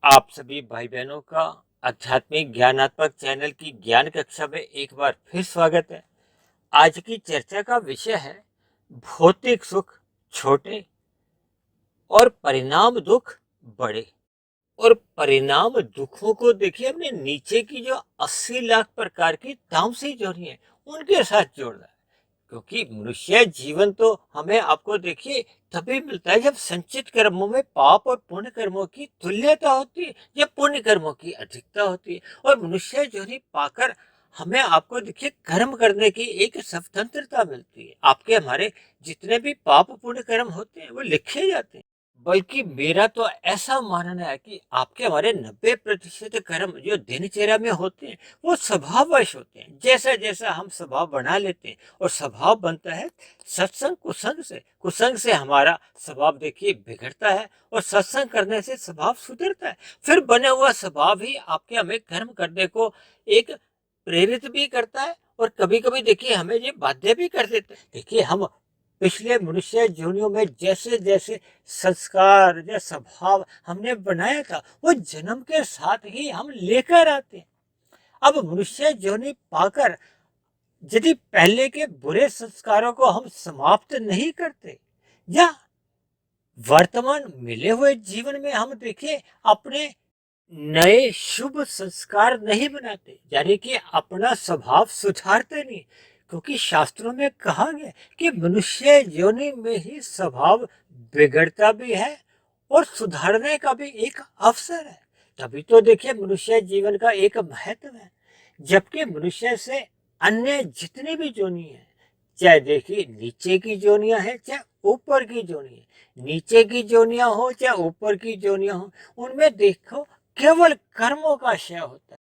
आप सभी भाई बहनों का आध्यात्मिक ज्ञानात्मक चैनल की ज्ञान कक्षा में एक बार फिर स्वागत है। आज की चर्चा का विषय है भौतिक सुख छोटे और परिणाम दुख बड़े। और परिणाम दुखों को देखिए हमने नीचे की जो 80 लाख प्रकार की तामसी जोड़ी है उनके साथ जोड़ना है। क्योंकि मनुष्य जीवन तो हमें आपको देखिए तभी मिलता है जब संचित कर्मों में पाप और पुण्य कर्मों की तुल्यता होती है, जब पुण्य कर्मों की अधिकता होती है। और मनुष्य जोड़ी पाकर हमें आपको देखिए कर्म करने की एक स्वतंत्रता मिलती है। आपके हमारे जितने भी पाप पुण्य कर्म होते हैं वो लिखे जाते हैं। बल्कि मेरा तो ऐसा मानना है कि आपके हमारे 90% कर्म जो दिनचर्या में होते हैं वो स्वभाववश होते हैं। जैसा जैसा हम स्वभाव बना लेते हैं और स्वभाव बनता है सत्संग कुसंग से, कुसंग से हमारा स्वभाव देखिए बिगड़ता है और सत्संग करने से स्वभाव सुधरता है। फिर बने हुआ स्वभाव ही आपके हमें कर्म करने को एक प्रेरित भी करता है और कभी कभी देखिए हमें ये बाध्य भी कर देता है। देखिए हम पिछले मनुष्य योनियों में जैसे जैसे संस्कार या स्वभाव हमने बनाया था वो जन्म के साथ ही हम लेकर आते हैं। अब मनुष्य योनि पाकर यदि पहले के बुरे संस्कारों को हम समाप्त नहीं करते या वर्तमान मिले हुए जीवन में हम देखिए अपने नए शुभ संस्कार नहीं बनाते, यानी कि अपना स्वभाव सुधारते नहीं। क्योंकि शास्त्रों में कहा गया कि मनुष्य योनि में ही स्वभाव बिगड़ता भी है और सुधारने का भी एक अवसर है। तभी तो देखिए मनुष्य जीवन का एक महत्व है। जबकि मनुष्य से अन्य जितनी भी जोनी है, चाहे देखिए नीचे की जोनियां हैं चाहे ऊपर की जोनी है, नीचे की जोनियां हो चाहे ऊपर की जोनियां हो, उनमें देखो केवल कर्मों का क्षय होता है।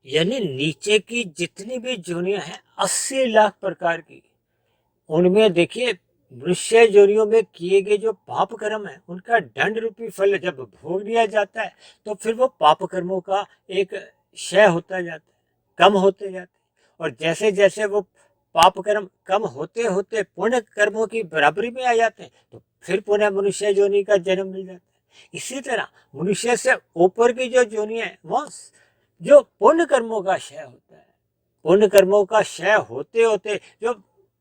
यानी नीचे की जितनी भी जोनियां हैं 80 लाख प्रकार की, उनमें देखिए मनुष्य जोनियों में किए गए जो पाप कर्म है उनका दंड रूपी फल जब भोग लिया जाता है तो फिर वो पाप कर्मों का एक क्षय होता जाता है, कम होते जाते हैं। और जैसे जैसे वो पाप कर्म कम होते होते पुण्य कर्मों की बराबरी में आ जाते हैं तो फिर पुनः मनुष्य जोनि का जन्म मिल जाता है। इसी तरह मनुष्य से ऊपर की जो जोनि है वो जो पुण्य कर्मों का क्षय होता है, पुण्य कर्मों का क्षय होते होते जो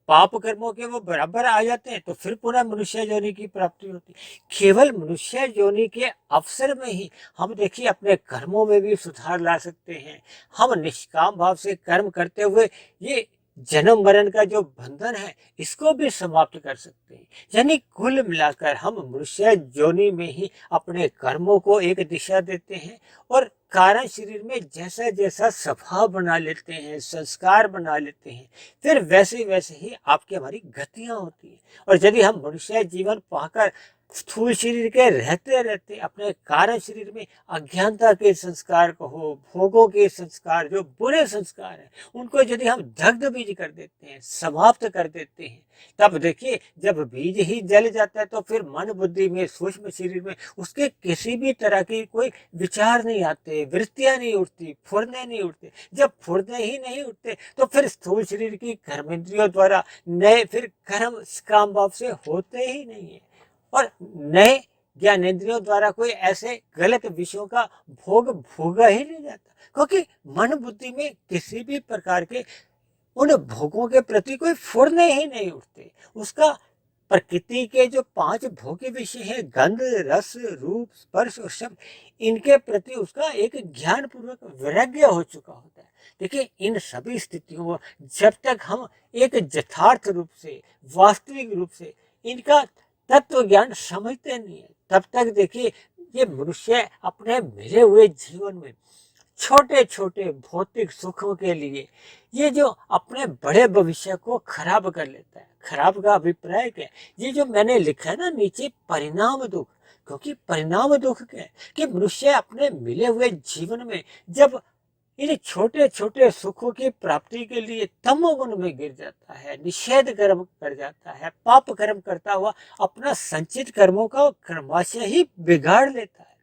पाप कर्मों के वो बराबर आ जाते हैं तो फिर पुनः मनुष्य योनि की प्राप्ति होती है। केवल मनुष्य योनि के अवसर में ही हम देखिए अपने कर्मों में भी सुधार ला सकते हैं। हम निष्काम भाव से कर्म करते हुए ये जन्म मरण का जो बंधन है इसको भी समाप्त कर सकते हैं। यानी कुल मिलाकर हम मनुष्य योनि में ही अपने कर्मों को एक दिशा देते हैं और कारण शरीर में जैसा जैसा स्वभाव बना लेते हैं, संस्कार बना लेते हैं, फिर वैसे वैसे ही आपकी हमारी गतियां होती हैं। और यदि हम मनुष्य जीवन पाकर स्थूल शरीर के रहते रहते अपने कारण शरीर में अज्ञानता के संस्कार को हो, भोगों के संस्कार जो बुरे संस्कार हैं उनको यदि हम दग्ध बीज कर देते हैं, समाप्त कर देते हैं, तब देखिए जब बीज ही जल जाता है तो फिर मन बुद्धि में सूक्ष्म शरीर में उसके किसी भी तरह की कोई विचार नहीं आते, वृत्तियां नहीं उठती, फुरने नहीं उठते। जब फुरने ही नहीं उठते तो फिर स्थूल शरीर की कर्मेंद्रियों द्वारा नए फिर कर्म काम भाव से होते ही नहीं है और नए ज्ञानेंद्रियों द्वारा कोई ऐसे गलत विषयों का भोग भोगा ही नहीं जाता। क्योंकि मन बुद्धि में किसी भी प्रकार के उन भोगों के प्रति कोई फुरने ही नहीं उठते। उसका प्रकृति के जो 5 भोग्य विषय है गंध रस रूप स्पर्श और शब्द, इनके प्रति उसका एक ज्ञान पूर्वक वैराग्य हो चुका होता है। देखिए इन सभी स्थितियों में जब तक हम एक यथार्थ रूप से वास्तविक रूप से इनका तत्व ज्ञान समझते नहीं है तब तक देखिए ये मनुष्य अपने मिले हुए जीवन में छोटे छोटे भौतिक सुखों के लिए ये जो अपने बड़े भविष्य को खराब कर लेता है। खराब का अभिप्राय क्या है? ये जो मैंने लिखा है ना नीचे परिणाम दुख, क्योंकि परिणाम दुख क्या है कि मनुष्य अपने मिले हुए जीवन में जब इन छोटे छोटे सुखों की प्राप्ति के लिए तमोगुण में गिर जाता है, निषेध कर्म कर जाता है, पाप कर्म करता हुआ अपना संचित कर्मों का कर्माशय ही बिगाड़ लेता है।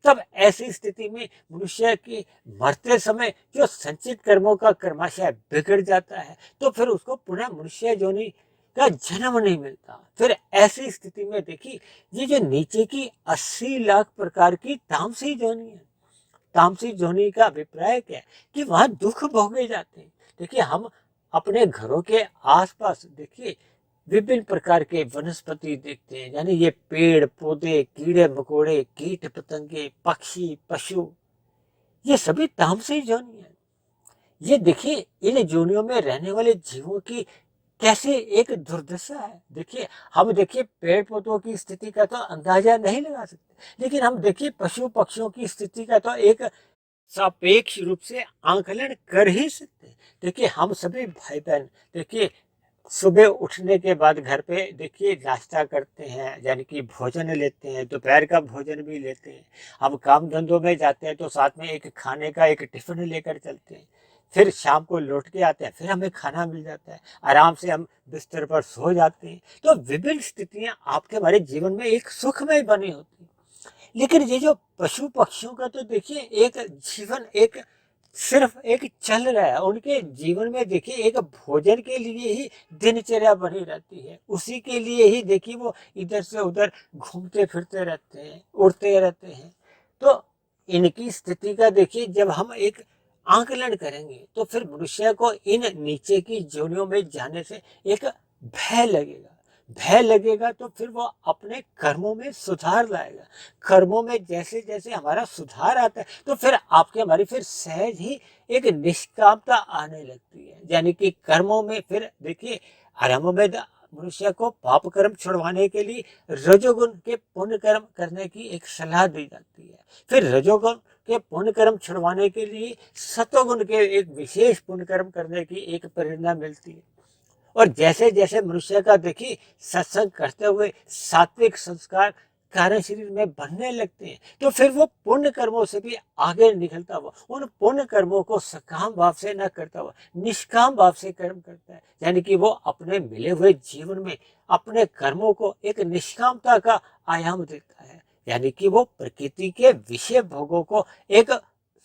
तब ऐसी स्थिति में मनुष्य की मरते समय जो संचित कर्मों का कर्माशय बिगड़ जाता है तो फिर उसको पुनः मनुष्य योनि का जन्म नहीं मिलता। फिर ऐसी स्थिति में देखिए ये जो नीचे की 80 लाख प्रकार की तामसी योनि है तामसिक जोनि का अभिप्राय क्या है कि वहाँ दुख भोगे जाते हैं। देखिए हम अपने घरों के आसपास देखिए विभिन्न प्रकार के वनस्पति देखते हैं, यानी ये पेड़ पौधे, कीड़े मकोड़े, कीट पतंगे, पक्षी, पशु, ये सभी तामसिक जोनि है। ये देखिए इन जोनियों में रहने वाले जीवों की कैसे एक दुर्दशा है। देखिए हम देखिए पेड़ पौधों की स्थिति का तो अंदाजा नहीं लगा सकते, लेकिन हम देखिए पशु पक्षियों की स्थिति का तो एक सापेक्ष रूप से आंकलन कर ही सकते हैं। देखिए हम सभी भाई बहन देखिए सुबह उठने के बाद घर पे देखिए नाश्ता करते हैं, यानी कि भोजन लेते हैं, दोपहर का भोजन भी लेते हैं। हम काम धंधों में जाते हैं तो साथ में एक खाने का एक टिफिन लेकर चलते हैं। फिर शाम को लौट के आते हैं, फिर हमें खाना मिल जाता है, आराम से हम बिस्तर पर सो जाते हैं। तो विभिन्न स्थितियां आपके हमारे जीवन में एक सुखमय बनी होती है। लेकिन ये जो पशु पक्षियों का तो देखिए एक जीवन एक सिर्फ एक चल रहा है, उनके जीवन में देखिए एक भोजन के लिए ही दिनचर्या बनी रहती है, उसी के लिए ही देखिए वो इधर से उधर घूमते फिरते रहते हैं, उड़ते रहते हैं। तो इनकी स्थिति का देखिए जब हम एक आंकलन करेंगे तो फिर मनुष्य को इन नीचे की जोनियों में जाने से एक भय लगेगा। भय लगेगा तो फिर वो अपने कर्मों में सुधार लाएगा। कर्मों में जैसे जैसे हमारा सुधार आता है तो फिर आपके हमारी फिर सहज ही एक निष्कामता आने लगती है, यानी कि कर्मों में फिर देखिए आरंभ में मनुष्य को पाप कर्म छुड़वाने के लिए रजोगुण के पुण्य कर्म करने की एक सलाह दी जाती है। फिर रजोगुण के पुण्य कर्म छुड़वाने के लिए सतोगुण के एक विशेष पुण्य कर्म करने की एक प्रेरणा मिलती है। और जैसे जैसे मनुष्य का देखिए सत्संग करते हुए सात्विक संस्कार कार्य शरीर में बनने लगते हैं तो फिर वो पुण्य कर्मों से भी आगे निकलता हुआ उन पुण्य कर्मों को सकाम भाव से न करता हुआ निष्काम भाव से कर्म करता है, यानी कि वो अपने मिले हुए जीवन में अपने कर्मों को एक निष्कामता का आयाम देता है, यानी कि वो प्रकृति के विषय भोगों को एक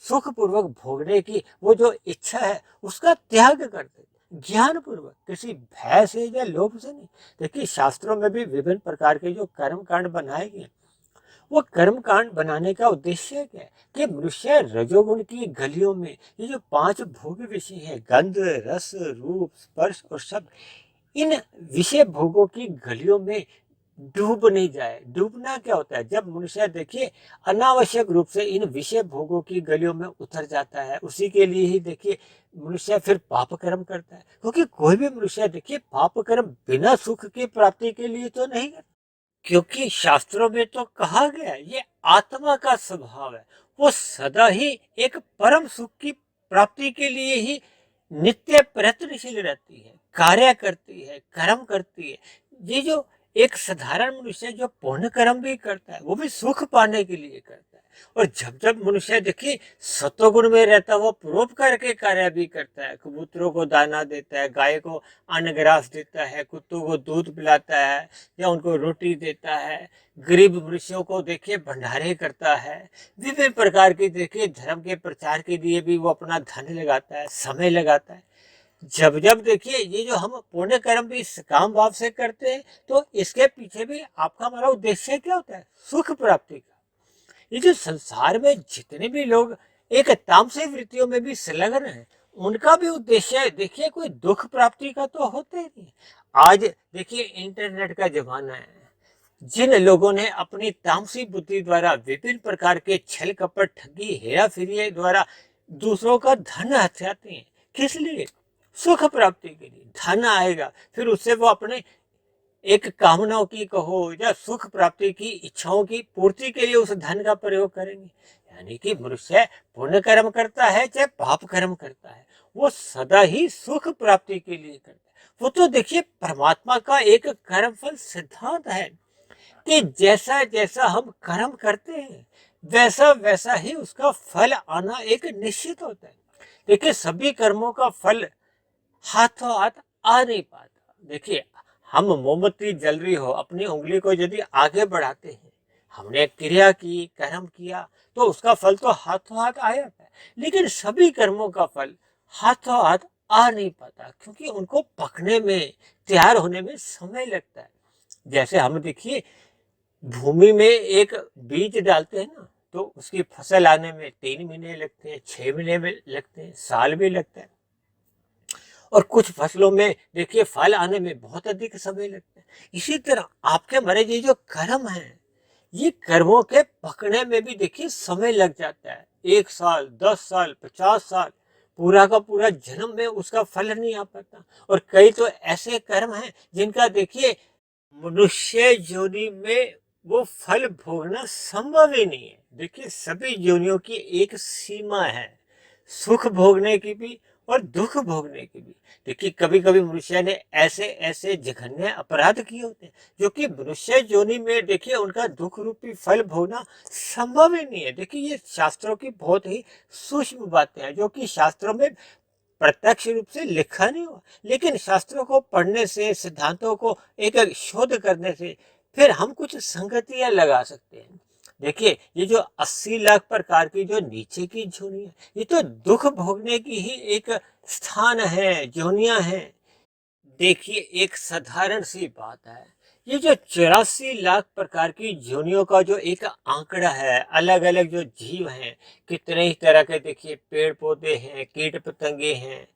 सुखपूर्वक भोगने की वो जो इच्छा है उसका त्याग करते ज्ञान पूर्वक, किसी भय से या लोभ से नहीं। देखिए शास्त्रों में भी विभिन्न प्रकार के जो कर्म कांड बनाए गए, वो कर्म कांड बनाने का उद्देश्य क्या है कि मनुष्य रजोगुण की गलियों में ये जो 5 भोग विषय है, गंध रस रूप स्पर्श और शब्द, इन विषय भोगों की गलियों में डूब नहीं जाए। डूबना क्या होता है, जब मनुष्य देखिए अनावश्यक रूप से इन विषय भोगों की गलियों में उतर जाता है, उसी के लिए ही देखिए मनुष्य फिर पाप कर्म करता है। क्योंकि कोई भी मनुष्य देखिए पाप कर्म बिना सुख की प्राप्ति के लिए तो नहीं करता, क्योंकि शास्त्रों में तो कहा गया है ये आत्मा का स्वभाव है, वो सदा ही एक परम सुख की प्राप्ति के लिए ही नित्य प्रयत्नशील रहती है, कार्य करती है, कर्म करती है। ये जो एक साधारण मनुष्य जो पुण्य कर्म भी करता है वो भी सुख पाने के लिए करता है। और जब जब मनुष्य देखिए सत्वगुण में रहता है वो परोपकार के कार्य भी करता है, कबूतरों को दाना देता है, गाय को अन्न ग्रास देता है, कुत्तों को दूध पिलाता है या उनको रोटी देता है, गरीब मनुष्यों को देखिए भंडारे करता है, विभिन्न प्रकार की देखिए धर्म के प्रचार के लिए भी वो अपना धन लगाता है, समय लगाता है। जब जब देखिए ये जो हम पुण्य कर्म भी काम भाव से करते हैं तो इसके पीछे भी आपका हमारा उद्देश्य क्या होता है, सुख प्राप्ति का। ये जो संसार में जितने भी लोग एक तामसिक वृत्तियों में भी संलग्न है उनका भी उद्देश्य देखिए कोई दुख प्राप्ति का तो होता ही नहीं। आज देखिए इंटरनेट का जमाना है, जिन लोगों ने अपनी तामसिक बुद्धि द्वारा विभिन्न प्रकार के छल कपट ठगी हेरा फेरी द्वारा दूसरों का धन हथियाते हैं, किस लिए, सुख प्राप्ति के लिए। धन आएगा फिर उससे वो अपने एक कामनाओं की कहो या सुख प्राप्ति की इच्छाओं की पूर्ति के लिए उस धन का प्रयोग करेंगे। यानी कि मनुष्य पुण्य कर्म करता है चाहे पाप कर्म करता है वो सदा ही सुख प्राप्ति के लिए करता है। वो तो देखिए परमात्मा का एक कर्म फल सिद्धांत है कि जैसा जैसा हम कर्म करते हैं वैसा वैसा ही उसका फल आना एक निश्चित होता है। देखिए सभी कर्मों का फल हाथों हाथ आ नहीं पाता। देखिए हम मोमबत्ती जल रही हो अपनी उंगली को यदि आगे बढ़ाते हैं, हमने क्रिया की कर्म किया तो उसका फल तो हाथों हाथ आ जाता है, लेकिन सभी कर्मों का फल हाथों हाथ आ नहीं पाता क्योंकि उनको पकने में तैयार होने में समय लगता है। जैसे हम देखिए भूमि में एक बीज डालते हैं ना तो उसकी फसल आने में 3 महीने लगते हैं, 6 महीने में लगते हैं, साल भी लगता है। और कुछ फसलों में देखिए फल आने में बहुत अधिक समय लगता है। इसी तरह आपके हमारे ये जो कर्म है, ये कर्मों के पकने में भी देखिए समय लग जाता है। 1 साल, 10 साल, 50 साल, पूरा का पूरा जन्म में उसका फल नहीं आ पाता। और कई तो ऐसे कर्म हैं जिनका देखिए मनुष्य योनि में वो फल भोगना संभव ही नहीं है। देखिए सभी योनियों की एक सीमा है, सुख भोगने की भी और दुख भोगने की भी। देखिए कभी कभी मनुष्य ने ऐसे ऐसे जघन्य अपराध किए होते हैं जो कि मनुष्य योनि में देखिए उनका दुख रूपी फल भोगना संभव ही नहीं है। देखिए ये शास्त्रों की बहुत ही सूक्ष्म बातें हैं जो कि शास्त्रों में प्रत्यक्ष रूप से लिखा नहीं हुआ, लेकिन शास्त्रों को पढ़ने से, सिद्धांतों को एक एक शोध करने से फिर हम कुछ संगतियां लगा सकते हैं। देखिए ये जो 80 लाख प्रकार की जो नीचे की जोनियां है, ये तो दुख भोगने की ही एक स्थान है, जोनियां हैं। देखिए एक साधारण सी बात है, ये जो 84 लाख प्रकार की योनियों का जो एक आंकड़ा है, अलग अलग जो जीव हैं, कितने ही तरह के देखिए पेड़ पौधे हैं, कीट पतंगे हैं,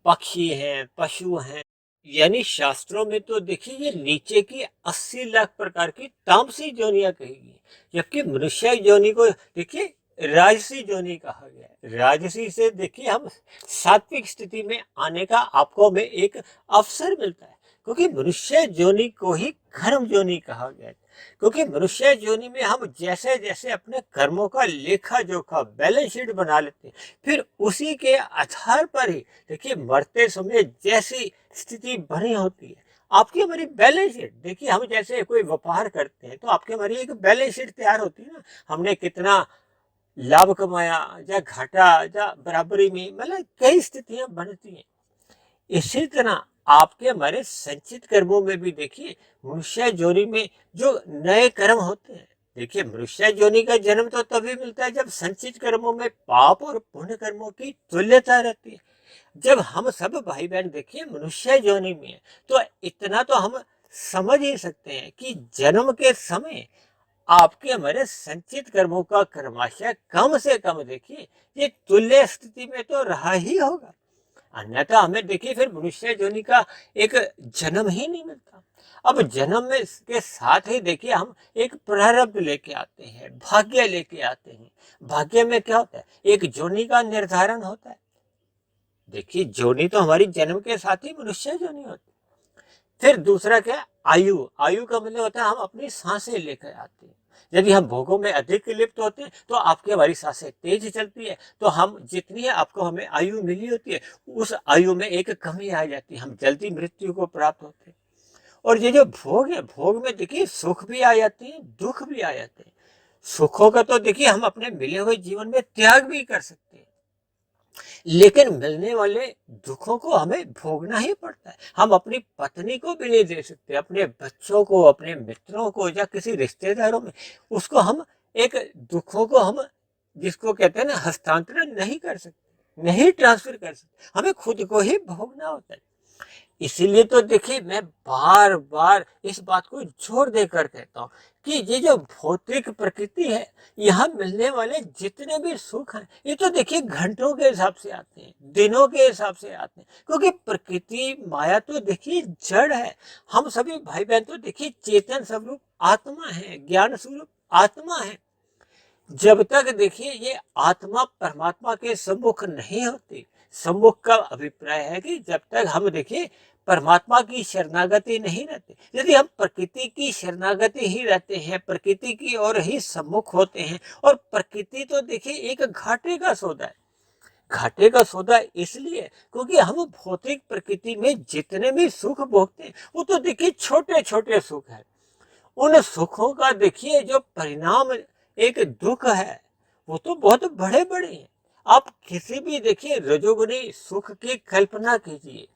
पक्षी हैं, पशु हैं। यानी शास्त्रों में तो देखिए ये नीचे की 80 लाख प्रकार की तामसी योनियां कही गई, जबकि मनुष्य योनि को देखिए राजसी योनि कहा गया है। राजसी से देखिए हम सात्विक स्थिति में आने का आपको में एक अवसर मिलता है, क्योंकि मनुष्य योनि को ही कर्म योनि कहा गया है। क्योंकि मनुष्य योनि में हम जैसे जैसे अपने कर्मों का लेखा जोखा बैलेंस शीट बना लेते हैं, फिर उसी के आधार पर ही देखिए मरते समय जैसी स्थिति बनी होती है, आपकी हमारी बैलेंस शीट। देखिए हम जैसे कोई व्यापार करते हैं तो आपकी हमारी एक बैलेंस शीट तैयार होती है ना, हमने कितना लाभ कमाया या घाटा या बराबरी में, मतलब कई स्थितियां बनती हैं। इसी तरह आपके हमारे संचित कर्मों में भी देखिए मनुष्य योनि में जो नए कर्म होते हैं, देखिए मनुष्य योनि का जन्म तो तभी मिलता है जब संचित कर्मों में पाप और पुण्य कर्मों की तुल्यता रहती है। जब हम सब भाई बहन देखिए मनुष्य योनि में है, तो इतना तो हम समझ ही सकते हैं कि जन्म के समय आपके हमारे संचित कर्मों का कर्माशय कम से कम देखिए ये तुल्य स्थिति में तो रहा ही होगा, अन्यथा हमें देखिए फिर मनुष्य योनि का एक जन्म ही नहीं मिलता। अब जन्म में के साथ ही देखिए हम एक प्रारब्ध लेके आते हैं, भाग्य लेके आते हैं। भाग्य में क्या होता है, एक योनि का निर्धारण होता है। देखिए योनि तो हमारी जन्म के साथ ही मनुष्य योनि होती है। फिर दूसरा क्या, आयु। आयु का मतलब होता है हम अपनी सांसें लेकर आते हैं। यदि हम भोगों में अधिक लिप्त होते हैं तो आपकी हमारी सांसें तेज चलती है, तो हम जितनी है आपको हमें आयु मिली होती है, उस आयु में एक कमी आ जाती है, हम जल्दी मृत्यु को प्राप्त होते हैं। और ये जो भोग है, भोग में देखिए सुख भी आ जाते हैं, दुख भी आ जाते हैं। सुखों का तो देखिए हम अपने मिले हुए जीवन में त्याग भी कर सकते हैं, लेकिन मिलने वाले दुखों को हमें भोगना ही पड़ता है। हम अपनी पत्नी को भी नहीं दे सकते, अपने बच्चों को, अपने मित्रों को या किसी रिश्तेदारों में उसको हम एक दुखों को हम जिसको कहते हैं ना हस्तांतरण नहीं कर सकते, नहीं ट्रांसफर कर सकते, हमें खुद को ही भोगना होता है। इसीलिए तो देखिए मैं बार बार इस बात को जोर देकर कहता हूँ कि ये जो भौतिक प्रकृति है, यहाँ मिलने वाले जितने भी सुख हैं, ये तो देखिए घंटों के हिसाब से आते हैं, दिनों के हिसाब से आते हैं, क्योंकि प्रकृति माया तो देखिए जड़ है। हम सभी भाई बहन तो देखिए चेतन स्वरूप आत्मा है, ज्ञान स्वरूप आत्मा है। जब तक देखिए ये आत्मा परमात्मा के सम्मुख नहीं होती, सम्मुख का अभिप्राय है कि जब तक हम देखिए परमात्मा की शरणागति नहीं रहते, यदि हम प्रकृति की शरणागति ही रहते हैं, प्रकृति की ओर ही सम्मुख होते हैं, और प्रकृति तो देखिए एक घाटे का सौदा है। घाटे का सौदा इसलिए क्योंकि हम भौतिक प्रकृति में जितने भी सुख भोगते हैं वो तो देखिए छोटे छोटे सुख है। उन सुखों का देखिए जो परिणाम एक दुख है, वो तो बहुत बड़े बड़े हैं। आप किसी भी देखिए रजोगुनी सुख की कल्पना कीजिए,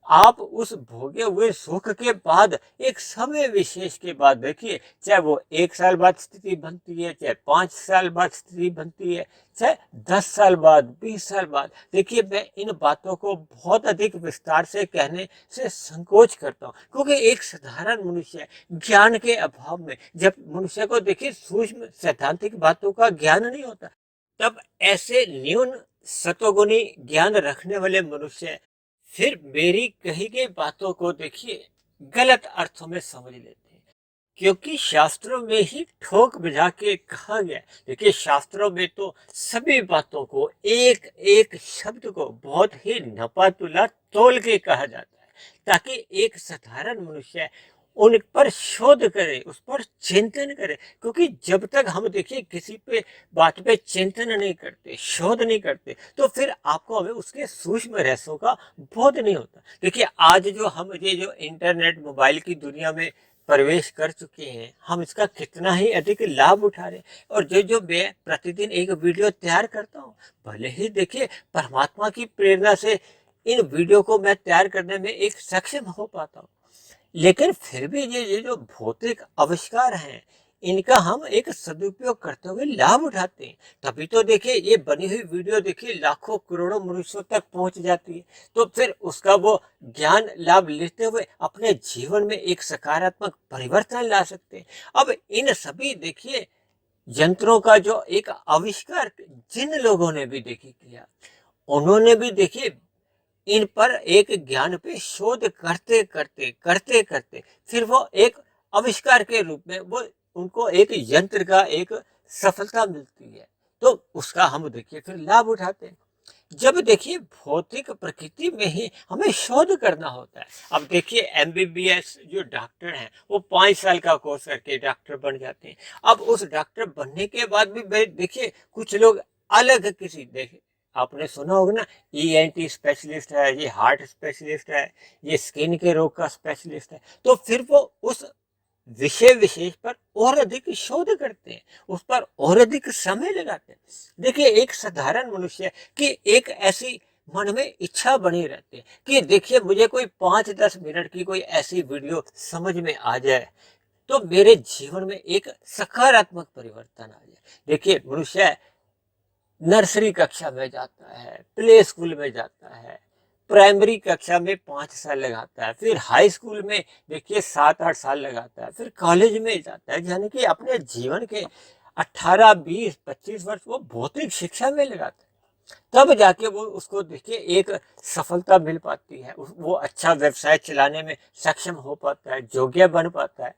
आप उस भोगे हुए सुख के बाद एक समय विशेष के बाद देखिए, चाहे वो 1 साल बाद स्थिति बनती है, चाहे 5 साल बाद स्थिति बनती है, चाहे 10 साल बाद, 20 साल बाद, देखिए मैं इन बातों को बहुत अधिक विस्तार से कहने से संकोच करता हूँ, क्योंकि एक साधारण मनुष्य ज्ञान के अभाव में, जब मनुष्य को देखिए सूक्ष्म सैद्धांतिक बातों का ज्ञान नहीं होता, तब ऐसे न्यून सतोगुणी ज्ञान रखने वाले मनुष्य फिर मेरी कही गई बातों को देखिए गलत अर्थों में समझ लेते हैं, क्योंकि शास्त्रों में ही ठोक बुझा के कहा गया। देखिए शास्त्रों में तो सभी बातों को, एक एक शब्द को बहुत ही नपातुला तोल के कहा जाता है, ताकि एक साधारण मनुष्य उन पर शोध करे, उस पर चिंतन करे। क्योंकि जब तक हम देखिए किसी पे बात पे चिंतन नहीं करते, शोध नहीं करते, तो फिर आपको हमें उसके सूक्ष्म रहस्यों का बोध नहीं होता। देखिए आज जो हम ये जो इंटरनेट मोबाइल की दुनिया में प्रवेश कर चुके हैं, हम इसका कितना ही अधिक लाभ उठा रहे हैं। और जो मैं प्रतिदिन एक वीडियो तैयार करता हूँ, भले ही देखिए परमात्मा की प्रेरणा से इन वीडियो को मैं तैयार करने में एक सक्षम हो पाता हूँ, लेकिन फिर भी ये जो भौतिक आविष्कार हैं, इनका हम एक सदुपयोग करते हुए लाभ उठाते हैं। तभी तो देखिए ये बनी हुई वीडियो देखिए लाखों करोड़ों मनुष्यों तक पहुंच जाती है। तो फिर उसका वो ज्ञान लाभ लेते हुए अपने जीवन में एक सकारात्मक परिवर्तन ला सकते हैं। अब इन सभी देखिए यंत्रों का जो एक आविष्कार जिन लोगों ने भी देखिए किया, उन्होंने भी देखिए इन पर एक ज्ञान पे शोध करते करते फिर वो एक आविष्कार के रूप में वो उनको एक यंत्र का एक सफलता मिलती है, तो उसका हम देखिए फिर लाभ उठाते हैं। जब देखिए भौतिक प्रकृति में ही हमें शोध करना होता है। अब देखिए एमबीबीएस जो डॉक्टर हैं, वो 5 साल का कोर्स करके डॉक्टर बन जाते हैं। अब उस डॉक्टर बनने के बाद भी देखिए कुछ लोग अलग किसी देखे, आपने सुना होगा ना, ईएनटी स्पेशलिस्ट है, ये हार्ट स्पेशलिस्ट है, ये स्किन के रोग का स्पेशलिस्ट है, तो फिर वो उस विषय विशेष पर और अधिक शोध करते हैं, उस पर और अधिक समय लगाते हैं। देखिए एक साधारण मनुष्य की एक ऐसी मन में इच्छा बनी रहती है कि देखिए मुझे कोई 5-10 मिनट की कोई ऐसी वीडियो समझ में आ जाए, तो मेरे जीवन में एक सकारात्मक परिवर्तन आ जाए। देखिए मनुष्य नर्सरी कक्षा में जाता है, प्ले स्कूल में जाता है, प्राइमरी कक्षा में 5 साल लगाता है, फिर हाई स्कूल में देखिए 7-8 साल लगाता है, फिर कॉलेज में जाता है, यानी कि अपने जीवन के 18-20-25 वर्ष वो भौतिक शिक्षा में लगाता है। तब जाके वो उसको देखिए एक सफलता मिल पाती है, वो अच्छा व्यवसाय चलाने में सक्षम हो पाता है, योग्य बन पाता है,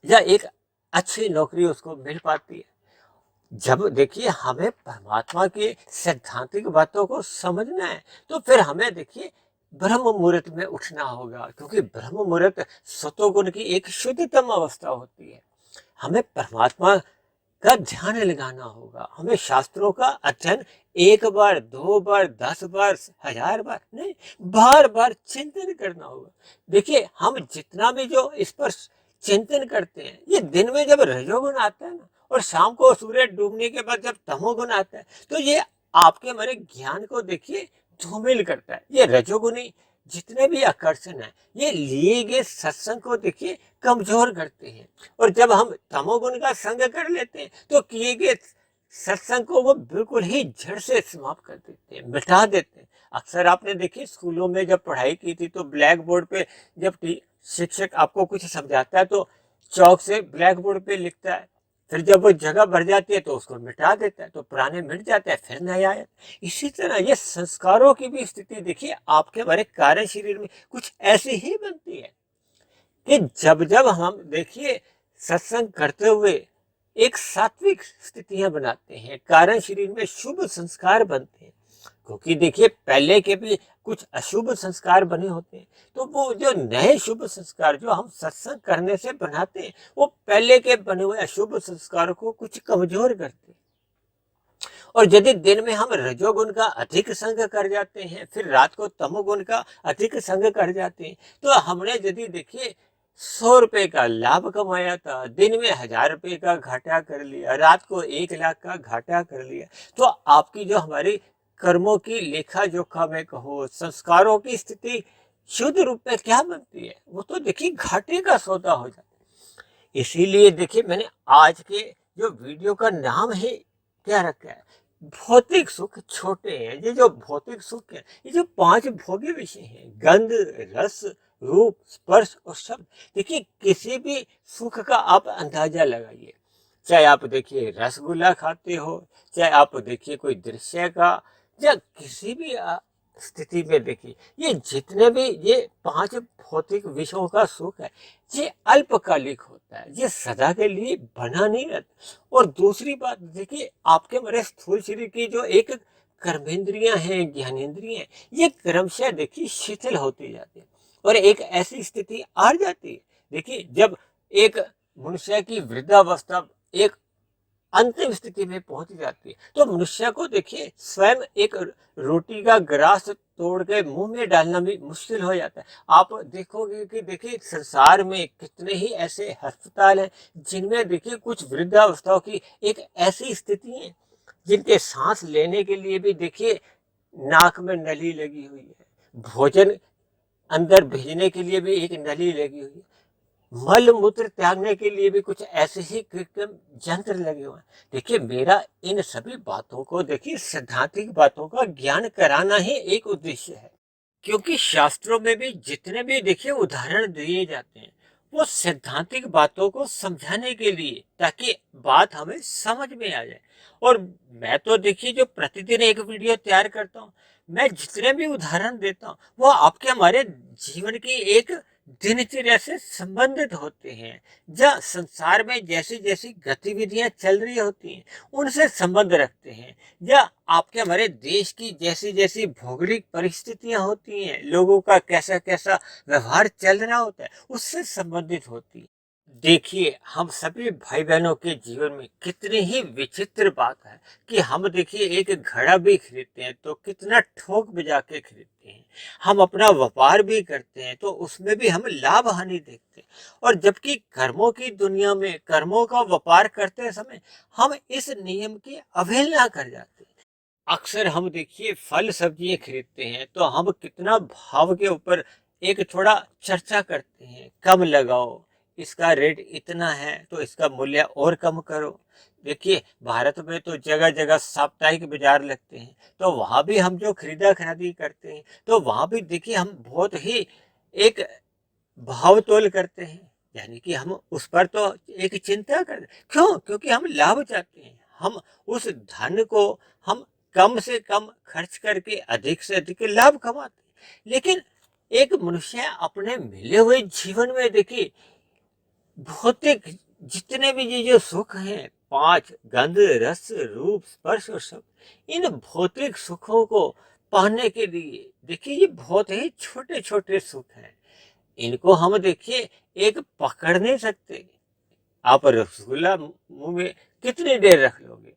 या एक अच्छी नौकरी उसको मिल पाती है। जब देखिए हमें परमात्मा की सैद्धांतिक बातों को समझना है, तो फिर हमें देखिए ब्रह्म मुहूर्त में उठना होगा, क्योंकि ब्रह्म मुहूर्त सतोगुण की एक शुद्धतम अवस्था होती है। हमें परमात्मा का ध्यान लगाना होगा, हमें शास्त्रों का अध्ययन 1 बार 2 बार 10 बार 1000 बार नहीं, बार बार चिंतन करना होगा। देखिए हम जितना भी जो इस पर चिंतन करते हैं, ये दिन में जब रजोगुण आता है ना, और शाम को सूर्य डूबने के बाद जब तमोगुण आता है, तो ये आपके हमारे ज्ञान को देखिए धूमिल करता है। ये रजोगुणी जितने भी आकर्षण है, ये लिए गए सत्संग को देखिए कमजोर करते हैं, और जब हम तमोगुण का संग कर लेते हैं, तो किए गए सत्संग को वो बिल्कुल ही जड़ से समाप्त कर देते हैं, मिटा देते हैं। अक्सर आपने देखिए स्कूलों में जब पढ़ाई की थी, तो ब्लैक बोर्ड पे जब शिक्षक आपको कुछ समझाता है, तो चौक से ब्लैक बोर्ड पे लिखता है, फिर जब वो जगह भर जाती है तो उसको मिटा देता है, तो पुराने मिट जाते हैं, फिर नया आया। इसी तरह ये संस्कारों की भी स्थिति देखिए आपके हमारे कार्य शरीर में कुछ ऐसी ही बनती है कि जब जब हम देखिए सत्संग करते हुए एक सात्विक स्थितियां बनाते हैं, कारण शरीर में शुभ संस्कार बनते हैं। क्योंकि देखिए पहले के भी कुछ अशुभ संस्कार बने होते हैं, तो वो जो नए शुभ संस्कार जो हम सत्संग करने से बनाते हैं, वो पहले के बने हुए अशुभ संस्कारों को कुछ कमजोर करते हैं। और यदि दिन में हम रजोगुण का अधिक संग कर जाते हैं, फिर रात को तमोगुण का अधिक संग कर जाते हैं, तो हमने यदि देखिए 100 रुपए का लाभ कमाया था, दिन में 1000 रुपए का घाटा कर लिया, रात को 1 लाख का घाटा कर लिया, तो आपकी जो हमारी कर्मों की लेखा जोखा में कहो, संस्कारों की स्थिति शुद्ध रूप में क्या बनती है, वो तो देखिए घाटे का सौदा हो जाता है। इसीलिए देखिए मैंने आज के जो वीडियो का नाम है क्या रखा है, भौतिक सुख छोटे हैं। ये जो भौतिक सुख है, ये जो 5 भोग्य विषय हैं, गंध, रस, रूप, स्पर्श और शब्द। देखिए किसी भी सुख का आप अंदाजा लगाइए, चाहे आप देखिए रसगुल्ला खाते हो, चाहे आप देखिए कोई दृश्य का, या किसी भी स्थिति में देखिए ये जितने भी ये 5 भौतिक विषयों का सुख है, ये अल्पकालिक होता है, ये सदा के लिए बना नहीं रहता। और दूसरी बात देखिए, आपके हमारे स्थूल शरीर की जो एक कर्मेंद्रियां हैं, ज्ञानेंद्रियां हैं, ये क्रमशः देखिए शिथिल होती जाती है और एक ऐसी स्थिति आ जाती है। देखिए जब एक मनुष्य की वृद्धावस्था एक अंतिम स्थिति में पहुंच जाती है, तो मनुष्य को देखिए स्वयं एक रोटी का ग्रास तोड़ के मुंह में डालना भी मुश्किल हो जाता है। आप देखोगे कि देखिए संसार में कितने ही ऐसे अस्पताल हैं जिनमें देखिए कुछ वृद्धावस्थाओं की एक ऐसी स्थिति है, जिनके सांस लेने के लिए भी देखिए नाक में नली लगी हुई है, भोजन अंदर भेजने के लिए भी एक नली लगी हुई है, मल मूत्र त्यागने के लिए भी कुछ ऐसे ही कृत्रिम यंत्र लगे हुए हैं। देखिए मेरा इन सभी बातों को देखिए सैद्धांतिक बातों का ज्ञान कराना ही एक उद्देश्य है, क्योंकि शास्त्रों में भी जितने भी देखिए उदाहरण दिए जाते हैं, वो सैद्धांतिक बातों को समझाने के लिए, ताकि बात हमें समझ में आ जाए। और मैं तो देखिए जो प्रतिदिन एक वीडियो तैयार करता हूँ, मैं जितने भी उदाहरण देता हूँ वो आपके हमारे जीवन की एक दिनचर्या से संबंधित होते हैं, जहाँ संसार में जैसी जैसी गतिविधियां चल रही होती हैं उनसे संबंध रखते हैं, या आपके हमारे देश की जैसी जैसी भौगोलिक परिस्थितियां होती हैं, लोगों का कैसा कैसा व्यवहार चल रहा होता है, उससे संबंधित होती है। देखिए हम सभी भाई बहनों के जीवन में कितनी ही विचित्र बात है कि हम देखिए एक घड़ा भी खरीदते हैं तो कितना ठोक बजा के खरीदते हैं, हम अपना व्यापार भी करते हैं तो उसमें भी हम लाभ हानि देखते हैं, और जबकि कर्मों की दुनिया में कर्मों का व्यापार करते समय हम इस नियम की अवहेलना कर जाते हैं। अक्सर हम देखिए फल सब्जियां खरीदते हैं तो हम कितना भाव के ऊपर एक थोड़ा चर्चा करते हैं, कम लगाओ, इसका रेट इतना है तो इसका मूल्य और कम करो। देखिए भारत में तो जगह जगह साप्ताहिक बाजार लगते हैं, तो वहां भी हम जो खरीदा खरीदी करते हैं तो वहां भी देखिए हम बहुत ही एक भाव तोल करते हैं, यानी कि हम उस पर तो एक चिंता करते, क्यों? क्योंकि हम लाभ चाहते हैं, हम उस धन को हम कम से कम खर्च करके अधिक से अधिक लाभ कमाते हैं। लेकिन एक मनुष्य अपने मिले हुए जीवन में देखिए भौतिक जितने भी ये जो सुख हैं, 5 गंध, रस, रूप, स्पर्श और शब्द, इन भौतिक सुखों को पाने के लिए देखिए ये बहुत ही छोटे छोटे सुख हैं, इनको हम देखिए एक पकड़ नहीं सकते। आप रसगुल्ला मुंह में कितनी देर रख लोगे,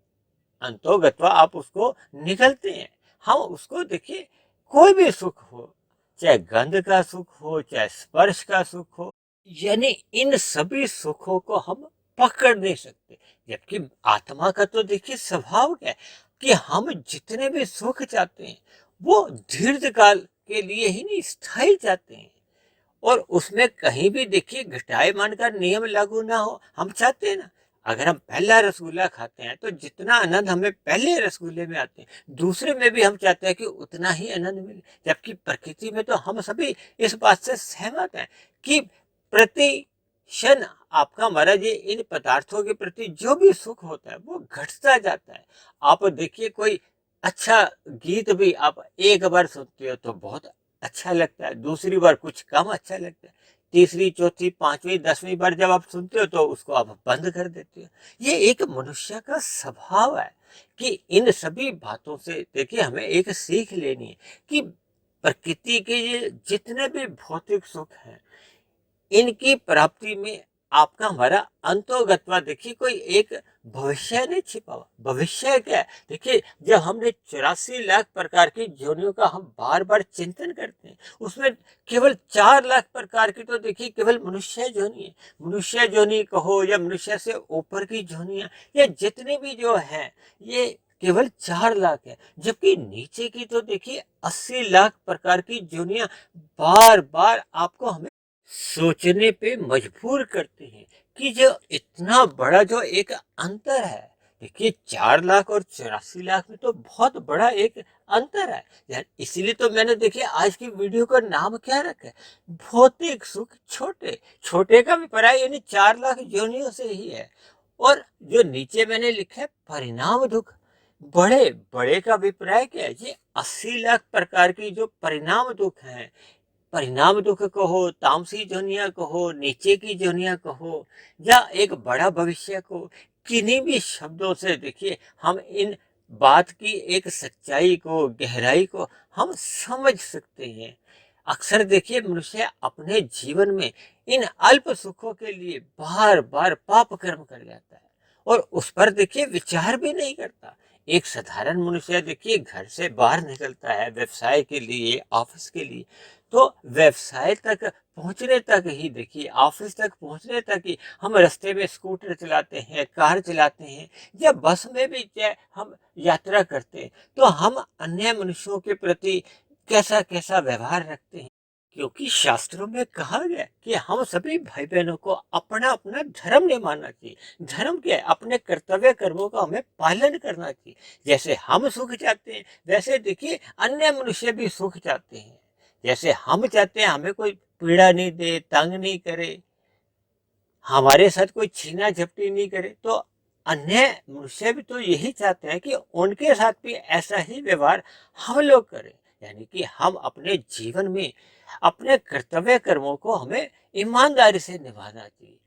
अंतोगत्वा आप उसको निगलते हैं। हम उसको देखिए कोई भी सुख हो, चाहे गंध का सुख हो, चाहे स्पर्श का सुख हो, यानी इन सभी सुखों को हम पकड़ नहीं सकते। जबकि आत्मा का तो देखिए स्वभाव क्या है कि हम जितने भी सुख चाहते हैं वो दीर्घ काल के लिए ही नहीं, स्थायी चाहते हैं, और उसमें कहीं भी देखिए घटायमान का नियम लागू ना हो। हम चाहते हैं ना, अगर हम पहला रसगुल्ला खाते हैं तो जितना आनंद हमें पहले रसगुल्ले में आते हैं, दूसरे में भी हम चाहते हैं कि उतना ही आनंद मिले। जबकि प्रकृति में तो हम सभी इस बात से सहमत हैं कि प्रति क्षण आपका हमारा ये इन पदार्थों के प्रति जो भी सुख होता है वो घटता जाता है। आप देखिए कोई अच्छा गीत भी आप एक बार सुनते हो तो बहुत अच्छा लगता है, दूसरी बार कुछ कम अच्छा लगता है, तीसरी चौथी पांचवी 10वीं बार जब आप सुनते हो तो उसको आप बंद कर देते हो। ये एक मनुष्य का स्वभाव है कि इन सभी बातों से देखिए हमें एक सीख लेनी है कि प्रकृति के ये जितने भी भौतिक सुख हैं, इनकी प्राप्ति में आपका हमारा अंतोगत्वा देखिए कोई एक भविष्य नहीं छिपा हुआ। भविष्य क्या है? देखिए जब हमने 84 लाख प्रकार की योनियों का हम बार बार चिंतन करते हैं, उसमें केवल 4 लाख प्रकार की तो देखिए केवल मनुष्य योनि है। मनुष्य योनि कहो या मनुष्य से ऊपर की योनियां, ये जितने भी जो है ये केवल 4 लाख है, जबकि नीचे की तो देखिए 80 लाख प्रकार की जोनियां बार बार आपको हमें सोचने पे मजबूर करती हैं कि जो इतना बड़ा जो एक अंतर है। देखिए 4 लाख और 84 लाख में तो बहुत बड़ा एक अंतर है यार। इसीलिए तो मैंने देखिए आज की वीडियो का नाम क्या रखा है, भौतिक सुख छोटे। छोटे का भी पराया यानी 4 लाख योनियों से ही है। और जो नीचे मैंने लिखा है परिणाम दुख, बड़े बड़े का अभिप्राय क्या है जी, 80 लाख प्रकार की जो परिणाम दुख है, परिणाम दुख कहो, तामसी जोनिया कहो, नीचे की जोनिया कहो, या एक बड़ा भविष्य को, किन्हीं भी शब्दों से देखिए हम इन बात की एक सच्चाई को, गहराई को हम समझ सकते हैं। अक्सर देखिए मनुष्य अपने जीवन में इन अल्प सुखों के लिए बार बार पाप कर्म कर जाता है और उस पर देखिए विचार भी नहीं करता। एक साधारण मनुष्य देखिए घर से बाहर निकलता है व्यवसाय के लिए, ऑफिस के लिए, तो व्यवसाय तक पहुंचने तक ही देखिए, ऑफिस तक पहुंचने तक ही हम रास्ते में स्कूटर चलाते हैं, कार चलाते हैं, या बस में भी चाहे हम यात्रा करते हैं, तो हम अन्य मनुष्यों के प्रति कैसा कैसा व्यवहार रखते हैं। क्योंकि शास्त्रों में कहा गया है कि हम सभी भाई बहनों को अपना अपना धर्म निभाना चाहिए। धर्म क्या है, अपने कर्तव्य कर्मों का हमें पालन करना चाहिए। जैसे हम सुख चाहते हैं वैसे देखिए अन्य मनुष्य भी सुख चाहते हैं। जैसे हम चाहते हैं हमें कोई पीड़ा नहीं दे, तंग नहीं करे, हमारे साथ कोई छीना झपटी नहीं करे, तो अन्य मनुष्य भी तो यही चाहते हैं कि उनके साथ भी ऐसा ही व्यवहार हम लोग करें। यानी कि हम अपने जीवन में अपने कर्तव्य कर्मों को हमें ईमानदारी से निभाना चाहिए।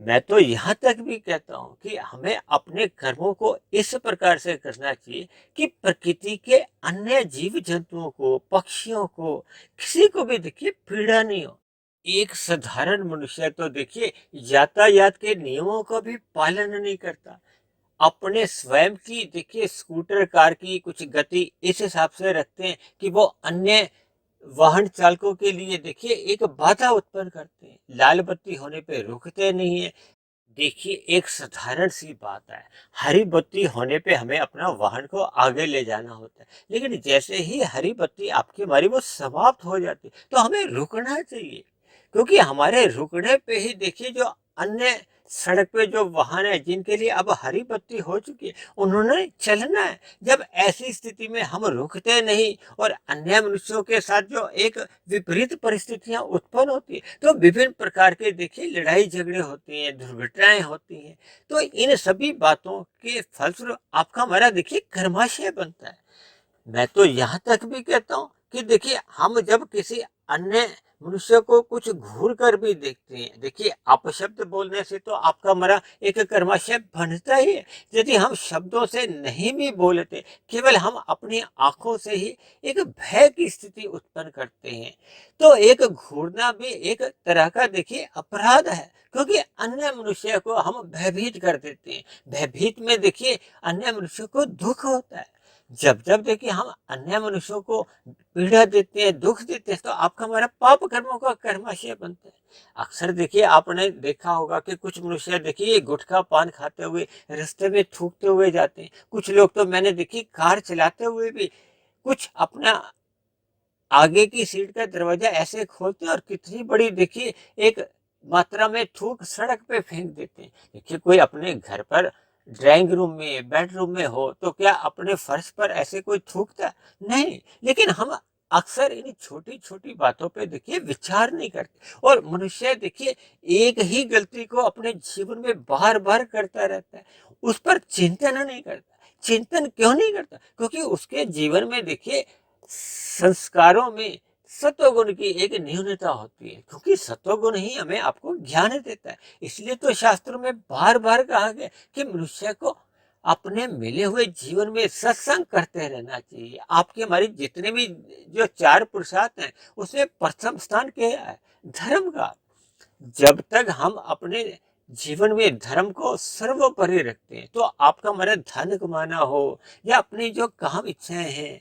मैं तो यहाँ तक भी कहता हूँ कि हमें अपने कर्मों को इस प्रकार से करना चाहिए कि प्रकृति के अन्य जीव जंतुओं को, पक्षियों को, किसी को भी देखिए पीड़ा नहीं हो। एक साधारण मनुष्य तो देखिए यातायात के नियमों का भी पालन नहीं करता। अपने स्वयं की देखिए स्कूटर, कार की कुछ गति इस हिसाब से रखते हैं कि वो अन्य वाहन चालकों के लिए देखिए एक बाधा उत्पन्न करते हैं। लाल बत्ती होने पे रुकते नहीं है। देखिए एक साधारण सी बात है, हरी बत्ती होने पे हमें अपना वाहन को आगे ले जाना होता है, लेकिन जैसे ही हरी बत्ती आपकी हमारी वो समाप्त हो जाती है तो हमें रुकना चाहिए। क्योंकि हमारे रुकने पे ही देखिए जो अन्य सड़क पे जो वाहन है जिनके लिए अब हरी बत्ती हो चुकी है उन्होंने चलना है। जब ऐसी स्थिति में हम रुकते नहीं और अन्य मनुष्यों के साथ जो एक विपरीत परिस्थितियां उत्पन्न होती है तो विभिन्न प्रकार के देखिए लड़ाई झगड़े होते हैं, दुर्घटनाएं होती हैं। तो इन सभी बातों के फलस्वरूप आपका हमारा देखिए कर्माशय बनता है। मैं तो यहाँ तक भी कहता हूँ कि देखिए हम जब किसी अन्य मनुष्य को कुछ घूर कर भी देखते हैं, देखिए अपशब्द बोलने से तो आपका हमारा एक कर्माशय बनता ही है। यदि हम शब्दों से नहीं भी बोलते, केवल हम अपनी आंखों से ही एक भय की स्थिति उत्पन्न करते हैं, तो एक घूरना भी एक तरह का देखिए अपराध है। क्योंकि अन्य मनुष्य को हम भयभीत कर देते हैं। भयभीत में देखिए अन्य मनुष्य को दुख होता है। जब जब देखिए हम अन्य मनुष्यों को पीड़ा देते हैं, दुख देते हैं, तो आपका हमारा पाप कर्मों का कर्माशय बनता है। अक्सर देखिए आपने देखा होगा कि कुछ मनुष्य देखिए गुटखा पान खाते हुए रास्ते में थूकते हुए जाते हैं। कुछ लोग तो मैंने देखी कार चलाते हुए भी कुछ अपना आगे की सीट का दरवाजा ऐसे खोलते हैं और कितनी बड़ी देखिए एक मात्रा में थूक सड़क पे फेंक देते हैं। देखिए कोई अपने घर पर ड्राइंग रूम में, बेडरूम में हो तो क्या अपने फर्श पर ऐसे कोई थूकता? नहीं। लेकिन हम अक्सर इन छोटी छोटी बातों पे देखिए विचार नहीं करते और मनुष्य देखिए एक ही गलती को अपने जीवन में बार बार करता रहता है, उस पर चिंतन नहीं करता। चिंतन क्यों नहीं करता? क्योंकि उसके जीवन में देखिए संस्कारों में सत्वगुण की एक न्यूनता होती है, क्योंकि सत्वगुण ही हमें आपको ज्ञान देता है। इसलिए तो शास्त्रों में बार बार कहा गया कि मनुष्य को अपने मिले हुए जीवन में सत्संग करते रहना चाहिए। आपके हमारी जितने भी जो 4 पुरुषार्थ हैं उसमें प्रथम स्थान क्या है? धर्म का। जब तक हम अपने जीवन में धर्म को सर्वोपरि रखते हैं तो आपका हमारा धन कमाना हो या अपनी जो काम इच्छाएं हैं,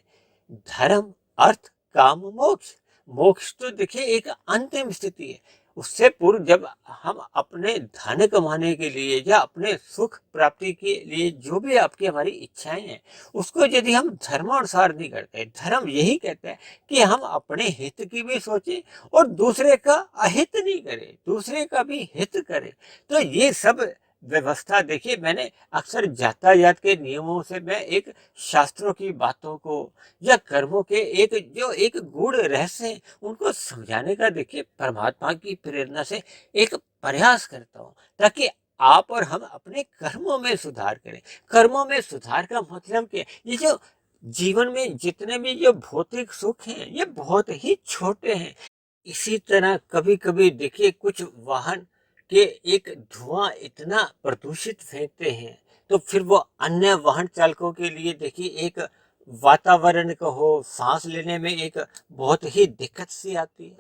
धर्म, अर्थ, काम, मोक्ष। मोक्ष तो देखिए एक अंतिम स्थिति है। उससे पूर्व जब हम अपने धन कमाने के लिए या अपने सुख प्राप्ति के लिए जो भी आपकी हमारी इच्छाएं हैं, उसको यदि हम धर्मानुसार नहीं करते, धर्म यही कहता है कि हम अपने हित की भी सोचें और दूसरे का अहित नहीं करें, दूसरे का भी हित करें। तो ये सब व्यवस्था देखिए, मैंने अक्सर यातायात के नियमों से मैं एक शास्त्रों की बातों को या कर्मों के एक गूढ़ रहस्य हैं, उनको समझाने का देखिए परमात्मा की प्रेरणा से एक प्रयास करता हूँ, ताकि आप और हम अपने कर्मों में सुधार करें। कर्मों में सुधार का मतलब क्या है? ये जो जीवन में जितने भी जो भौतिक सुख हैं, ये बहुत ही छोटे हैं। इसी तरह कभी-कभी देखिए कुछ वाहन के एक धुआं इतना प्रदूषित फेंकते हैं, तो फिर वो अन्य वाहन चालकों के लिए देखिए एक वातावरण को हो, सांस लेने में एक बहुत ही दिक्कत सी आती है।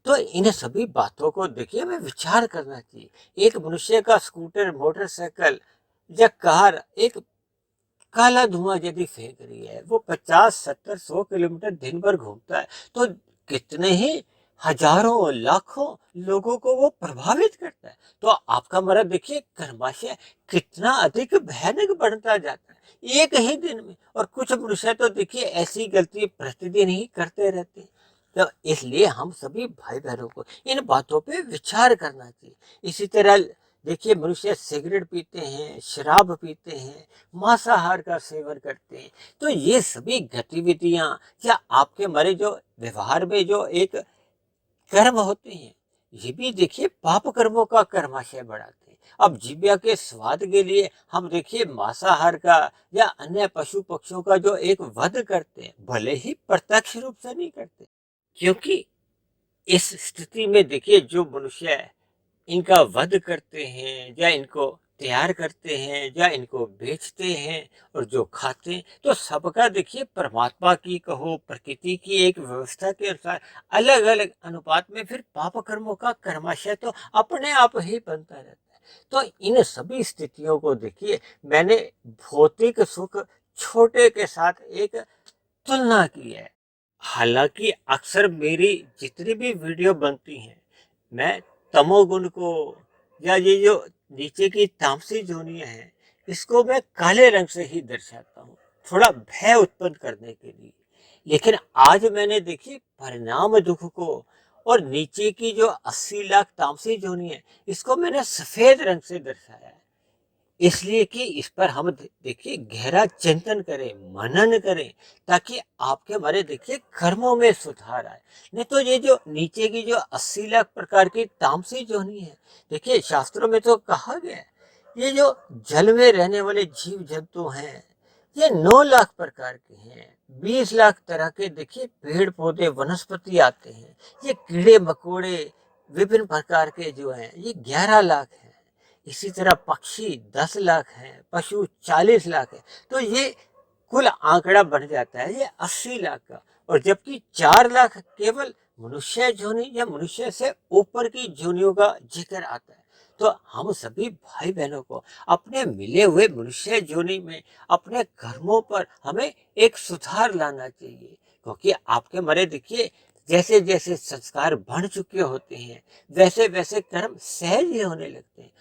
तो इन सभी बातों को देखिए हमें विचार करना चाहिए। एक मनुष्य का स्कूटर, मोटरसाइकिल या कार एक काला धुआं यदि फेंक रही है, वो 50, 70, 100 किलोमीटर दिन भर घूमता है, तो कितने ही हजारों, लाखों लोगों को वो प्रभावित करता है। तो आपका मेरा देखिए कर्माशय कितना अधिक भयानक बढ़ता जाता है एक ही दिन में। और कुछ मनुष्य तो देखिए ऐसी गलती प्रतिदिन ही करते रहते हैं। तो इसलिए हम सभी भाई बहनों को इन बातों पे विचार करना चाहिए। इसी तरह देखिए मनुष्य सिगरेट पीते हैं, शराब पीते हैं, मांसाहार का सेवन करते हैं। तो ये सभी गतिविधियां या आपके हमारे जो व्यवहार में जो एक कर्म होते हैं, ये भी देखिए पाप कर्मों का कर्माशय बढ़ाते हैं। अब जीव्या के स्वाद के लिए हम देखिए मांसाहार का या अन्य पशु पक्षियों का जो एक वध करते हैं, भले ही प्रत्यक्ष रूप से नहीं करते, क्योंकि इस स्थिति में देखिए जो मनुष्य इनका वध करते हैं या इनको तैयार करते हैं या इनको बेचते हैं और जो खाते हैं, तो सबका देखिए परमात्मा की कहो प्रकृति की एक व्यवस्था के अनुसार अलग अलग अनुपात में फिर पाप कर्मों का कर्माशय तो अपने आप ही बनता रहता है। तो इन सभी स्थितियों को देखिए मैंने भौतिक सुख छोटे के साथ एक तुलना की है। हालांकि अक्सर मेरी जितनी भी वीडियो बनती हैं, मैं तमोगुण को या ये जो नीचे की तामसी जोनियां हैं, इसको मैं काले रंग से ही दर्शाता हूँ, थोड़ा भय उत्पन्न करने के लिए। लेकिन आज मैंने देखी परिणाम दुख को और नीचे की जो 80 लाख तामसी जोनी है, इसको मैंने सफेद रंग से दर्शाया है। इसलिए कि इस पर हम देखिए गहरा चिंतन करें, मनन करें, ताकि आपके हमारे देखिए कर्मों में सुधार आए। नहीं तो ये जो नीचे की जो 80 लाख प्रकार की तामसी जोनी है, देखिए शास्त्रों में तो कहा गया है, ये जो जल में रहने वाले जीव जंतु हैं, ये 9 लाख प्रकार के हैं। 20 लाख तरह के देखिए पेड़ पौधे वनस्पति आते हैं। ये कीड़े मकोड़े विभिन्न प्रकार के जो हैं, ये 11 लाख हैं। इसी तरह पक्षी 10 लाख हैं, पशु 40 लाख है। तो ये कुल आंकड़ा बन जाता है ये 80 लाख का। और जबकि 4 लाख केवल मनुष्य जोनि या मनुष्य से ऊपर की जोनियों का जिक्र आता है। तो हम सभी भाई बहनों को अपने मिले हुए मनुष्य जोनि में अपने कर्मों पर हमें एक सुधार लाना चाहिए, क्योंकि आपके मरे देखिए जैसे जैसे संस्कार बढ़ चुके होते हैं, वैसे वैसे कर्म सहज ही होने लगते हैं।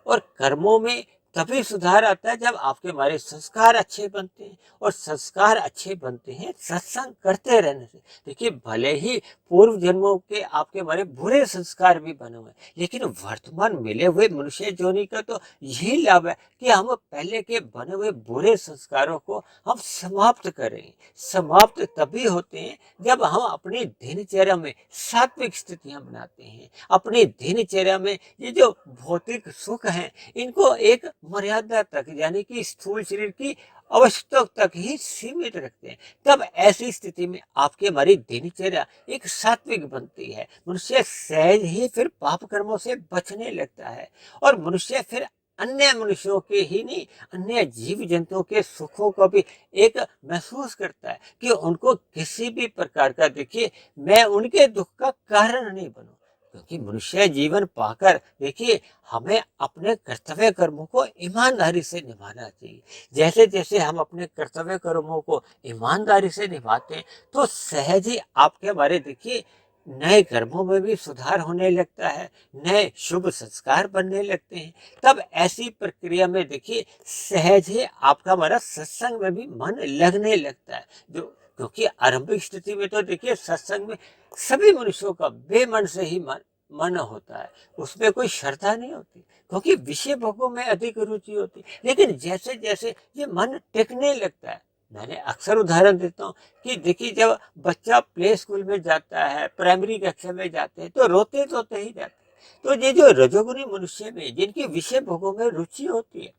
और कर्मों में तभी सुधार आता है जब आपके हमारे संस्कार अच्छे बनते हैं। और संस्कार अच्छे बनते हैं सत्संग करते रहने से। देखिए भले ही पूर्व जन्मों के आपके हमारे बुरे संस्कार भी बने हुए, लेकिन वर्तमान मिले हुए मनुष्य जोनि का तो यही लाभ है कि हम पहले के बने हुए बुरे संस्कारों को हम समाप्त करें। समाप्त तभी होते हैं जब हम अपनी दिनचर्या में सात्विक स्थितियां बनाते हैं। अपनी दिनचर्या में ये जो भौतिक सुख हैं, इनको एक मर्यादा तक यानी कि स्थूल शरीर की आवश्यकता तक ही सीमित रखते हैं। तब ऐसी स्थिति में आपकी हमारी दिनचर्या एक सात्विक बनती है। मनुष्य सहज ही फिर पाप कर्मों से बचने लगता है और मनुष्य फिर अन्य मनुष्यों के ही नहीं, अन्य जीव जंतुओं के सुखों को भी एक महसूस करता है कि उनको किसी भी प्रकार का देखिए मैं उनके दुख का कारण नहीं बनूं। क्योंकि मनुष्य जीवन पाकर देखिए हमें अपने कर्तव्य कर्मों को ईमानदारी से निभाना चाहिए। जैसे जैसे हम अपने कर्तव्य कर्मों को ईमानदारी से निभाते हैं, तो सहज ही आपके हमारे देखिए नए कर्मों में भी सुधार होने लगता है, नए शुभ संस्कार बनने लगते हैं। तब ऐसी प्रक्रिया में देखिए सहज ही आपका हमारा सत्संग में भी मन लगने लगता है। जो क्योंकि आरंभिक स्थिति में तो देखिए सत्संग में सभी मनुष्यों का बेमन से ही मन होता है, उसमें कोई श्रद्धा नहीं होती क्योंकि विषय भोगों में अधिक रुचि होती। लेकिन जैसे जैसे ये मन टिकने लगता है, मैंने अक्सर उदाहरण देता हूँ कि देखिए जब बच्चा प्ले स्कूल में जाता है, प्राइमरी कक्षा में जाते हैं तो रोते धोते ही जाते हैं। तो ये जो रजोगुनी मनुष्य में जिनकी विषय भोगों में रुचि होती है,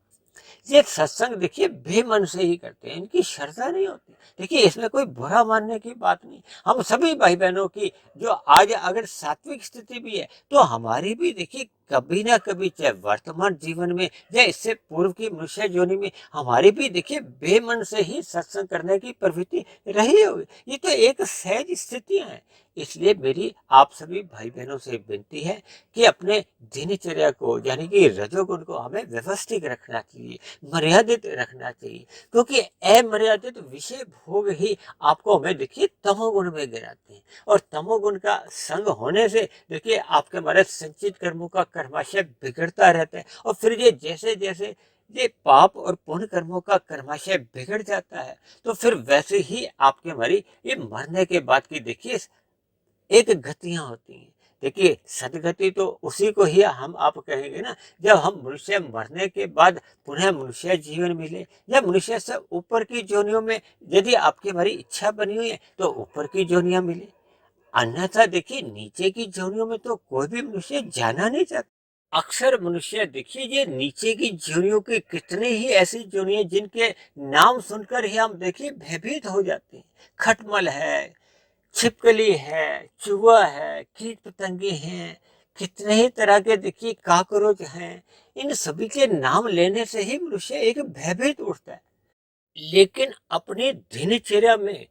ये सत्संग देखिए बेमन से ही करते हैं, इनकी श्रद्धा नहीं होती। देखिए इसमें कोई बुरा मानने की बात नहीं। हम सभी भाई बहनों की जो आज अगर सात्विक स्थिति भी है तो हमारी भी देखिए कभी ना कभी, चाहे वर्तमान जीवन में या इससे पूर्व की मनुष्य योनि में, हमारी भी देखिए बेमन से ही सत्संग करने की प्रवृत्ति रही होगी। ये तो एक सहज स्थितियां हैं। इसलिए मेरी आप सभी भाई बहनों से विनती है कि अपने दिनचर्या को यानी कि रजोगुण को हमें व्यवस्थित रखना चाहिए, मर्यादित रखना चाहिए, क्योंकि अमर्यादित विषय भोग ही आपको हमें देखिए तमोगुण में गिराते हैं। और तमोगुण का संग होने से देखिए आपके हमारे संचित कर्मों का कर्माशय बिगड़ता रहता है। और फिर ये जैसे जैसे ये पाप और पुण्य कर्मों का कर्माशय बिगड़ जाता है तो फिर वैसे ही आपके हमारी ये मरने के बाद की देखिए एक गतियां होती हैं। देखिए सदगति तो उसी को ही हम आप कहेंगे ना, जब हम मनुष्य मरने के बाद पुनः मनुष्य जीवन मिले, या मनुष्य से ऊपर की जोनियों में यदि आपकी हमारी इच्छा बनी हुई है तो ऊपर की जोनियां मिले। अन्यथा देखिए नीचे की जोनियों में तो कोई भी मनुष्य जाना नहीं चाहता। अक्सर मनुष्य देखिए ये नीचे की जोनियों के कितने ही ऐसी जोनियां जिनके नाम सुनकर ही हम देखिए भयभीत हो जाते हैं। खटमल है, छिपकली है, चूहा है, कीट पतंगे हैं, कितने ही तरह के देखिए कॉकरोच हैं। इन सभी के नाम लेने से ही मनुष्य एक भयभीत उठता है, लेकिन अपनी दिनचर्या में